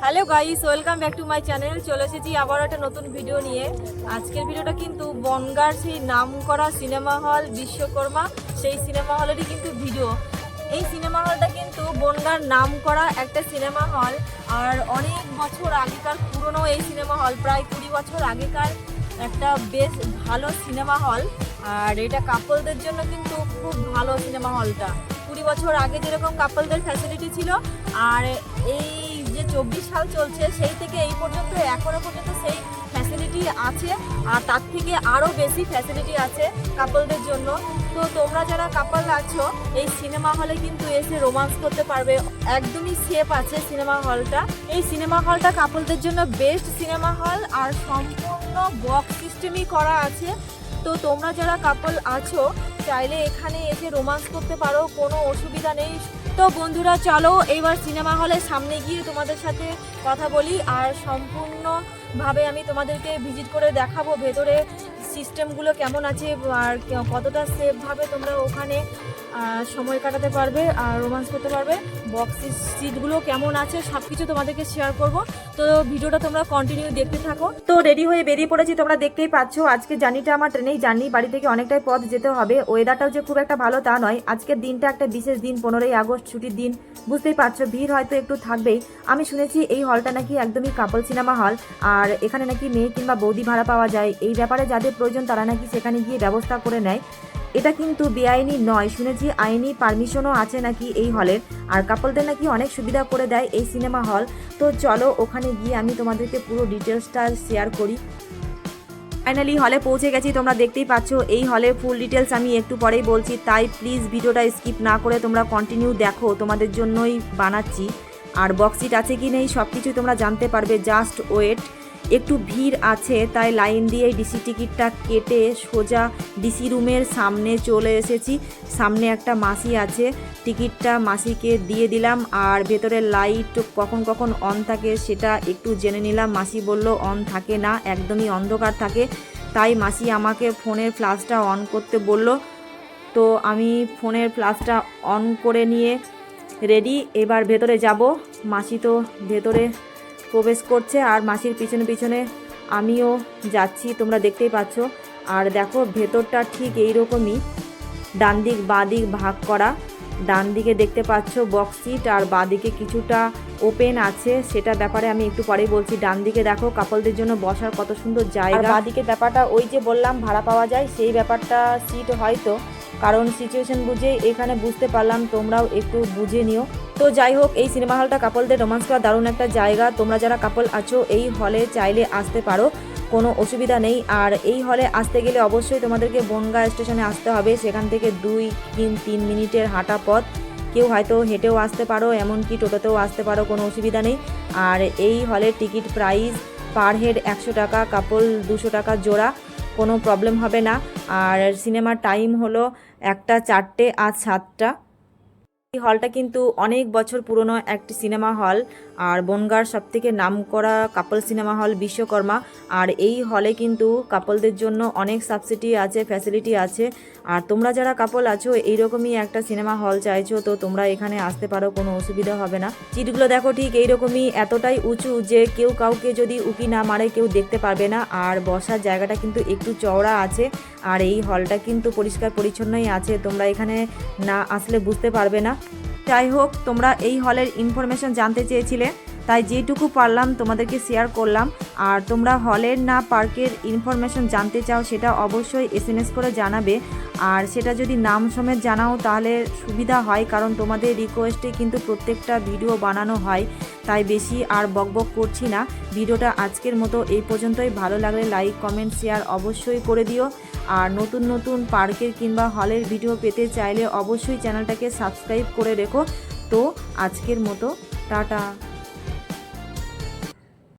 Hello guys, welcome back to my channel. চলে এসেছি আবার একটা নতুন ভিডিও নিয়ে। আজকের ভিডিওটা কিন্তু বনগাঁর সেই নামকরা সিনেমা হল বিশ্বকর্মা, সেই সিনেমা হলেরই কিন্তু ভিডিও। এই সিনেমা হলটা কিন্তু বনগাঁর নামকরা একটা সিনেমা হল, আর অনেক বছর আগেকার পুরনো এই সিনেমা হল, প্রায় 20 বছর আগেকার একটা বেশ ভালো সিনেমা হল। আর এটা কাপলদের জন্য কিন্তু খুব ভালো সিনেমা হলটা। 20 বছর আগে যেরকম কাপলদের ফ্যাসিলিটি ছিল, আর এই যে 24 সাল চলছে সেই থেকে এই পর্যন্ত এখনো পর্যন্ত সেই ফ্যাসিলিটি আছে, আর তার থেকে আরও বেশি ফ্যাসিলিটি আছে কাপলদের জন্য। তো তোমরা যারা কাপল আছো এই সিনেমা হলে কিন্তু এসে রোমান্স করতে পারবে। একদমই সেফ আছে সিনেমা হলটা। এই সিনেমা হলটা কাপলদের জন্য বেস্ট সিনেমা হল, আর সম্পূর্ণ বক্স সিস্টেমই করা আছে। তো তোমরা যারা কাপল আছো চাইলে এখানে এসে রোমান্স করতে পারো, কোনো অসুবিধা নেই। তো বন্ধুরা চলো এবার সিনেমা হলের সামনে গিয়ে তোমাদের সাথে কথা বলি, আর সম্পূর্ণভাবে আমি তোমাদেরকে ভিজিট করে দেখাবো ভেতরে সিস্টেমগুলো কেমন আছে, আর কতটা সেফভাবে তোমরা ওখানে সময় কাটাতে পারবে আর রোমান্স করতে পারবে। বক্স সিটগুলো কেমন আছে সব কিছু তোমাদেরকে শেয়ার করব। তো ভিডিওটা তোমরা কন্টিনিউ দেখতে থাকো। তো রেডি হয়ে বেরিয়ে পড়েছি, তোমরা দেখতেই পাচ্ছ। আজকে জার্নিটা আমার ট্রেনেই জার্নি, বাড়ি থেকে অনেকটাই পথ যেতে হবে। ওয়েদারটাও যে খুব একটা ভালো তা নয়। আজকের দিনটা একটা বিশেষ দিন, 15ই আগস্ট, ছুটির দিন। বুঝতেই পারছো ভিড় হয়তো একটু থাকবেই। আমি শুনেছি এই হলটা নাকি একদমই কাপল সিনেমা হল, আর এখানে নাকি মেয়ে কিংবা বৌদি ভাড়া পাওয়া যায়। এই ব্যাপারে যাদের প্রয়োজন তারা নাকি সেখানে গিয়ে ব্যবস্থা করে নেয়। এটা কিন্তু বেআইনি নয়, শুনেছি আইনি পারমিশনও আছে নাকি এই হলের, আর কাপলদের নাকি অনেক সুবিধা করে দেয় এই সিনেমা হল। তো চলো ওখানে গিয়ে আমি তোমাদেরকে পুরো ডিটেলসটা শেয়ার করি। ফাইনালি হলে পৌঁছে গেছি, তোমরা দেখতেই পাচ্ছ। এই হলে ফুল ডিটেলস আমি একটু পরেই বলছি, তাই প্লিজ ভিডিওটা স্কিপ না করে তোমরা কন্টিনিউ দেখো, তোমাদের জন্যই বানাচ্ছি। আর বক্স সিট আছে কি নেই সব কিছু তোমরা জানতে পারবে, জাস্ট ওয়েট। একটু ভিড় আছে তাই লাইন দিয়ে ডিসি টিকিটটা কেটে সোজা ডিসি রুমের সামনে চলে এসেছি। সামনে একটা মাসি আছে, টিকিটটা মাসিকে দিয়ে দিলাম। আর ভেতরে লাইট কখন কখন অন থাকে সেটা একটু জেনে নিলাম। মাসি বলল অন থাকে না, একদমই অন্ধকার থাকে। তাই মাসি আমাকে ফোনের ফ্ল্যাশটা অন করতে বলল। তো আমি ফোনের ফ্ল্যাশটা অন করে নিয়ে রেডি, এবার ভেতরে যাব। মাসি তো ভেতরে প্রবেশ করছে, আর মাসির পিছনে পিছনে আমিও যাচ্ছি, তোমরা দেখতেই পাচ্ছ। আর দেখো ভেতরটা ঠিক এইরকমই, ডান দিক বাঁ দিক ভাগ করা। ডান দিকে দেখতে পাচ্ছ বক্স সিট, আর বাঁ দিকে কিছুটা ওপেন আছে, সেটা ব্যাপারে আমি একটু পরেই বলছি। ডান দিকে দেখো কাপলদের জন্য বসার কত সুন্দর জায়গা। বাঁ দিকের ব্যাপারটা ওই যে বললাম ভাড়া পাওয়া যায়, সেই ব্যাপারটা সিট হয়তো, কারণ সিচুয়েশন বুঝে এখানে বুঝতে পারলাম, তোমরাও একটু বুঝে নিও। তো যাই হোক, এই সিনেমা হলটা কাপলদের রোমান্স করা দারুণ একটা জায়গা। তোমরা যারা কাপল আছো এই হলে চাইলে আসতে পারো, কোনো অসুবিধা নেই। আর এই হলে আসতে গেলে অবশ্যই তোমাদেরকে বনগাঁ স্টেশনে আসতে হবে। সেখান থেকে 2-3 মিনিটের হাঁটা পথ। কেউ হয়তো হেঁটেও আসতে পারো, এমনকি টোটোতেও আসতে পারো, কোনো অসুবিধা নেই। আর এই হলের টিকিট প্রাইস পার হেড 100 টাকা, কাপল 200 টাকা জোড়া, কোনো প্রবলেম হবে না। আর সিনেমার টাইম হলো 1টা 4টে আর 7টা। এই হলটা কিন্তু অনেক বছর পুরনো একটি সিনেমা হল, আর বনগাঁর সবথেকে নামকরা কাপল সিনেমা হল বিশ্বকর্মা। আর এই হলে কিন্তু কাপলদের জন্য অনেক সাবসিডি আছে, ফ্যাসিলিটি আছে। আর তোমরা যারা কাপল আছো এইরকমই একটা সিনেমা হল চাইছো, তো তোমরা এখানে আসতে পারো, কোনো অসুবিধা হবে না। সিটগুলো দেখো ঠিক এইরকমই, এতটাই উঁচু যে কেউ কাউকে যদি উকি না মারে কেউ দেখতে পারবে না। আর বসার জায়গাটা কিন্তু একটু চওড়া আছে, আর এই হলটা কিন্তু পরিষ্কার পরিচ্ছন্নই আছে, তোমরা এখানে না আসলে বুঝতে পারবে না। যাই হোক, তোমরা এই হলের ইনফরমেশন জানতে চেয়েছিলে, তাই যেটুকু পারলাম তোমাদেরকে শেয়ার করলাম। আর তোমরা হলের না পার্কের ইনফরমেশন জানতে চাও সেটা অবশ্যই SMS করে জানাবে। আর সেটা যদি নাম সমেত জানাও তাহলে সুবিধা হয়, কারণ তোমাদের রিকোয়েস্টে কিন্তু প্রত্যেকটা ভিডিও বানানো হয়। তাই বেশি আর বকবক করছি না, ভিডিওটা আজকের মতো এই পর্যন্তই। ভালো লাগলে লাইক কমেন্ট শেয়ার অবশ্যই করে দিও। আর নতুন নতুন পার্কের কিংবা হলের ভিডিও পেতে চাইলে অবশ্যই চ্যানেলটাকে সাবস্ক্রাইব করে রেখো। তো আজকের মতো টাটা।